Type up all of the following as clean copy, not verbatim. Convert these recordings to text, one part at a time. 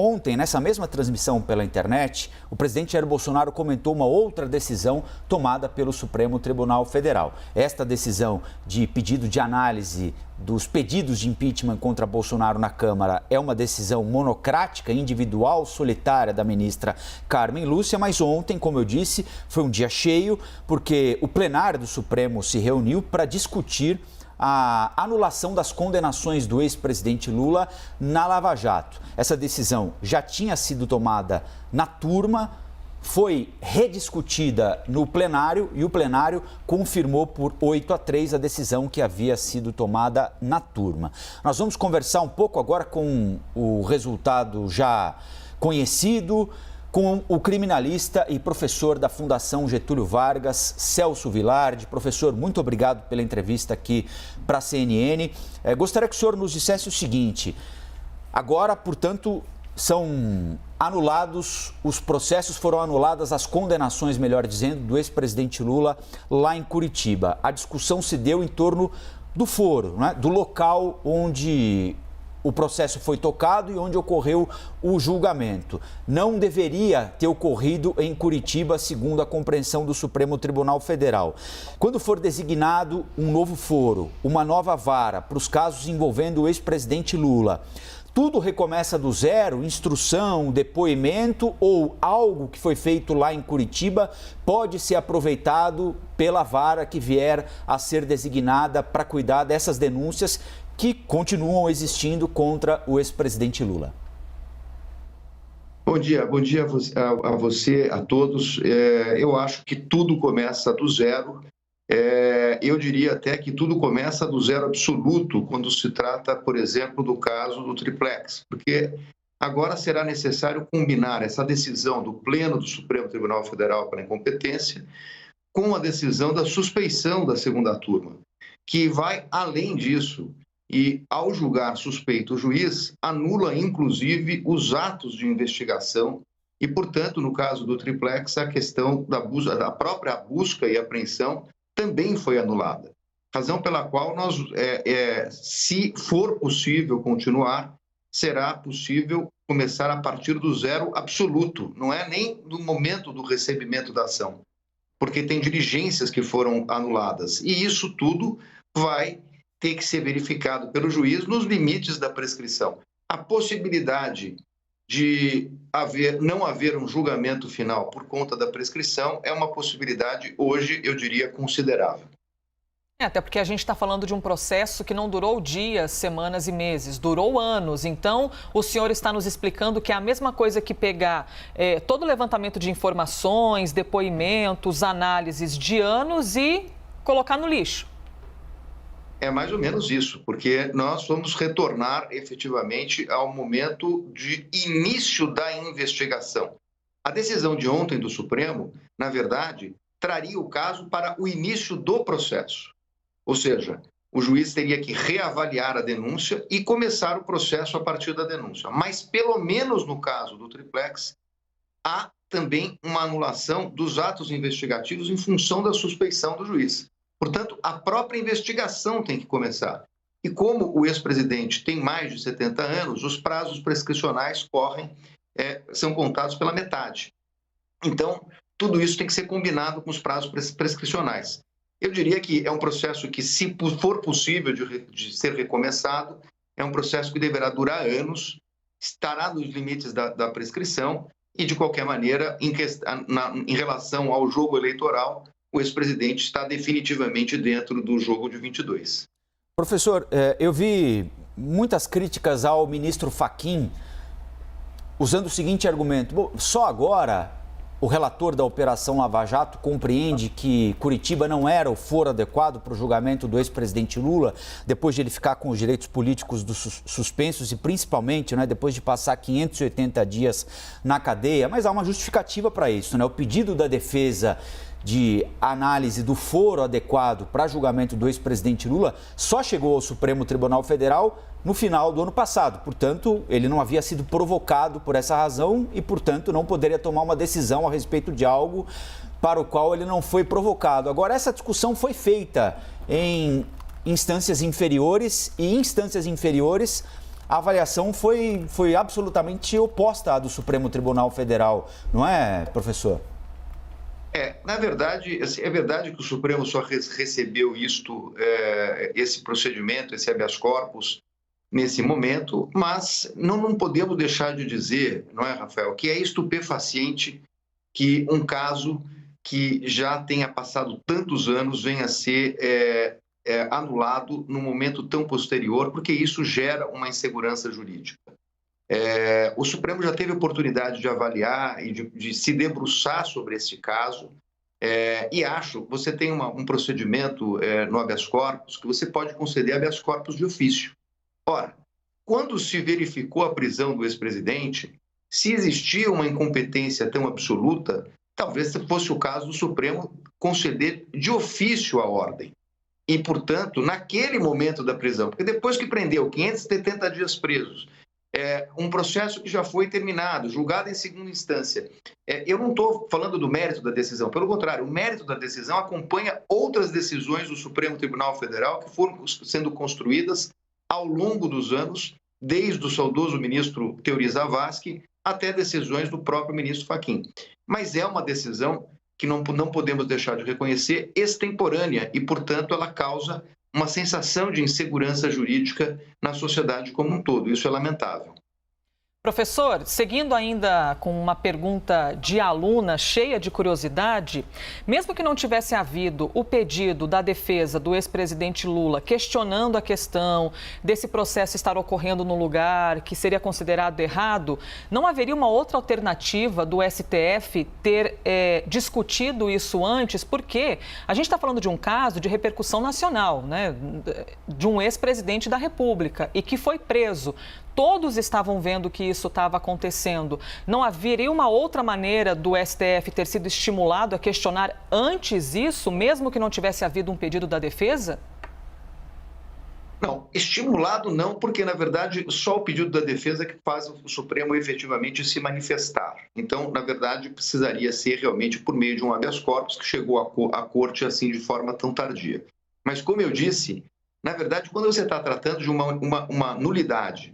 Ontem, nessa mesma transmissão pela internet, o presidente Jair Bolsonaro comentou uma outra decisão tomada pelo Supremo Tribunal Federal. Esta decisão de pedido de análise dos pedidos de impeachment contra Bolsonaro na Câmara é uma decisão monocrática, individual, solitária da ministra Carmen Lúcia, mas ontem, como eu disse, foi um dia cheio, porque o plenário do Supremo se reuniu para discutir a anulação das condenações do ex-presidente Lula na Lava Jato. Essa decisão já tinha sido tomada na turma, foi rediscutida no plenário e o plenário confirmou por 8-3 a decisão que havia sido tomada na turma. Nós vamos conversar um pouco agora com o resultado já conhecido, com o criminalista e professor da Fundação Getúlio Vargas, Celso Vilardi. Professor, muito obrigado pela entrevista aqui para a CNN. Gostaria que o senhor nos dissesse o seguinte: agora, portanto, são anulados os processos, foram anuladas as condenações, melhor dizendo, do ex-presidente Lula lá em Curitiba. A discussão se deu em torno do foro, né, do local onde o processo foi tocado e onde ocorreu o julgamento. Não deveria ter ocorrido em Curitiba, segundo a compreensão do Supremo Tribunal Federal. Quando for designado um novo foro, uma nova vara para os casos envolvendo o ex-presidente Lula, tudo recomeça do zero, instrução, depoimento, ou algo que foi feito lá em Curitiba pode ser aproveitado pela vara que vier a ser designada para cuidar dessas denúncias que continuam existindo contra o ex-presidente Lula? Bom dia a você, a todos. Eu acho que tudo começa do zero. Eu diria até que tudo começa do zero absoluto quando se trata, por exemplo, do caso do triplex, porque agora será necessário combinar essa decisão do Pleno do Supremo Tribunal Federal pela incompetência com a decisão da suspeição da segunda turma, que vai além disso. E, ao julgar suspeito o juiz, anula, inclusive, os atos de investigação e, portanto, no caso do triplex, a questão da própria busca e apreensão também foi anulada. Razão pela qual, se for possível continuar, será possível começar a partir do zero absoluto. Não é nem do momento do recebimento da ação, porque tem diligências que foram anuladas. E isso tudo vai ter que ser verificado pelo juiz nos limites da prescrição. A possibilidade de não haver um julgamento final por conta da prescrição é uma possibilidade, hoje, eu diria, considerável. Até porque a gente está falando de um processo que não durou dias, semanas e meses, durou anos. Então, o senhor está nos explicando que é a mesma coisa que pegar todo o levantamento de informações, depoimentos, análises de anos e colocar no lixo. É mais ou menos isso, porque nós vamos retornar efetivamente ao momento de início da investigação. A decisão de ontem do Supremo, na verdade, traria o caso para o início do processo. Ou seja, o juiz teria que reavaliar a denúncia e começar o processo a partir da denúncia. Mas, pelo menos no caso do triplex, há também uma anulação dos atos investigativos em função da suspeição do juiz. Portanto, a própria investigação tem que começar. E como o ex-presidente tem mais de 70 anos, os prazos prescricionais são contados pela metade. Então, tudo isso tem que ser combinado com os prazos prescricionais. Eu diria que é um processo que, se for possível de ser recomeçado, é um processo que deverá durar anos, estará nos limites da prescrição e, de qualquer maneira, em relação ao jogo eleitoral, o ex-presidente está definitivamente dentro do jogo de 22. Professor, eu vi muitas críticas ao ministro Fachin usando o seguinte argumento: bom, só agora o relator da Operação Lava Jato compreende que Curitiba não era o foro adequado para o julgamento do ex-presidente Lula, depois de ele ficar com os direitos políticos suspensos e principalmente, né, depois de passar 580 dias na cadeia. Mas há uma justificativa para isso, né? O pedido da defesa de análise do foro adequado para julgamento do ex-presidente Lula só chegou ao Supremo Tribunal Federal no final do ano passado. Portanto, ele não havia sido provocado por essa razão e, portanto, não poderia tomar uma decisão a respeito de algo para o qual ele não foi provocado. Agora, essa discussão foi feita em instâncias inferiores e instâncias inferiores a avaliação foi absolutamente oposta à do Supremo Tribunal Federal, não é, professor? Na verdade, é verdade que o Supremo só recebeu esse procedimento, esse habeas corpus, nesse momento, mas não podemos deixar de dizer, não é, Rafael, que é estupefaciente que um caso que já tenha passado tantos anos venha a ser anulado num momento tão posterior, porque isso gera uma insegurança jurídica. O Supremo já teve oportunidade de avaliar e de se debruçar sobre este caso, e você tem um procedimento no habeas corpus que você pode conceder habeas corpus de ofício. Ora, quando se verificou a prisão do ex-presidente, se existia uma incompetência tão absoluta, talvez fosse o caso do Supremo conceder de ofício a ordem. E, portanto, naquele momento da prisão, porque depois que prendeu 570 dias presos, um processo que já foi terminado, julgado em segunda instância. Eu não estou falando do mérito da decisão, pelo contrário, o mérito da decisão acompanha outras decisões do Supremo Tribunal Federal que foram sendo construídas ao longo dos anos, desde o saudoso ministro Teori Zavascki até decisões do próprio ministro Fachin. Mas é uma decisão que não podemos deixar de reconhecer extemporânea e, portanto, ela causa uma sensação de insegurança jurídica na sociedade como um todo. Isso é lamentável. Professor, seguindo ainda com uma pergunta de aluna cheia de curiosidade, mesmo que não tivesse havido o pedido da defesa do ex-presidente Lula questionando a questão desse processo estar ocorrendo no lugar que seria considerado errado, não haveria uma outra alternativa do STF ter discutido isso antes? Porque a gente está falando de um caso de repercussão nacional, né? De um ex-presidente da República e que foi preso. Todos estavam vendo que isso estava acontecendo. Não haveria uma outra maneira do STF ter sido estimulado a questionar antes isso, mesmo que não tivesse havido um pedido da defesa? Não, estimulado não, porque, na verdade, só o pedido da defesa que faz o Supremo efetivamente se manifestar. Então, na verdade, precisaria ser realmente por meio de um habeas corpus que chegou à corte assim de forma tão tardia. Mas, como eu disse, na verdade, quando você está tratando de uma nulidade,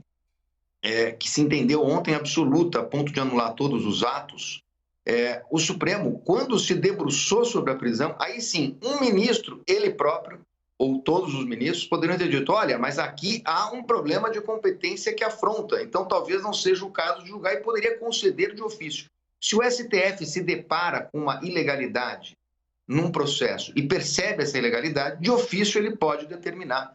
que se entendeu ontem absoluta, a ponto de anular todos os atos, o Supremo, quando se debruçou sobre a prisão, aí sim, um ministro, ele próprio, ou todos os ministros, poderiam ter dito, olha, mas aqui há um problema de competência que afronta, então talvez não seja o caso de julgar e poderia conceder de ofício. Se o STF se depara com uma ilegalidade num processo e percebe essa ilegalidade, de ofício ele pode determinar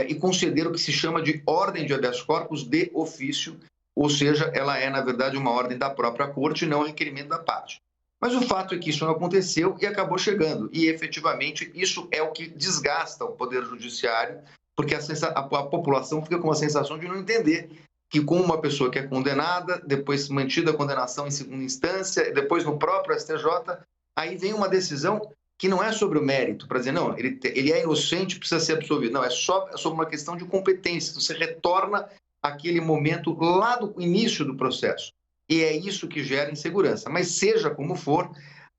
e conceder o que se chama de ordem de habeas corpus de ofício, ou seja, ela é, na verdade, uma ordem da própria corte e não um requerimento da parte. Mas o fato é que isso não aconteceu e acabou chegando. E, efetivamente, isso é o que desgasta o Poder Judiciário, porque a população fica com a sensação de não entender que, com uma pessoa que é condenada, depois mantida a condenação em segunda instância, depois no próprio STJ, aí vem uma decisão que não é sobre o mérito, para dizer, não, ele é inocente, precisa ser absolvido. Não, é sobre uma questão de competência. Você retorna àquele momento lá do início do processo. E é isso que gera insegurança. Mas seja como for,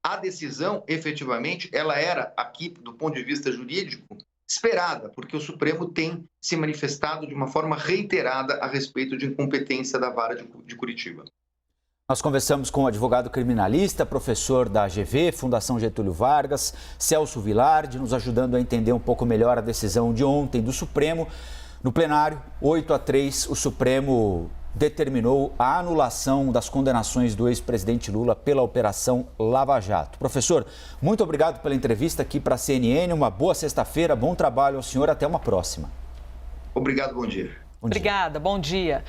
a decisão, efetivamente, ela era, aqui, do ponto de vista jurídico, esperada, porque o Supremo tem se manifestado de uma forma reiterada a respeito de incompetência da Vara de Curitiba. Nós conversamos com o advogado criminalista, professor da AGV, Fundação Getúlio Vargas, Celso Vilardi, nos ajudando a entender um pouco melhor a decisão de ontem do Supremo. No plenário, 8-3, o Supremo determinou a anulação das condenações do ex-presidente Lula pela Operação Lava Jato. Professor, muito obrigado pela entrevista aqui para a CNN. Uma boa sexta-feira, bom trabalho ao senhor. Até uma próxima. Obrigado, bom dia. Obrigada, bom dia.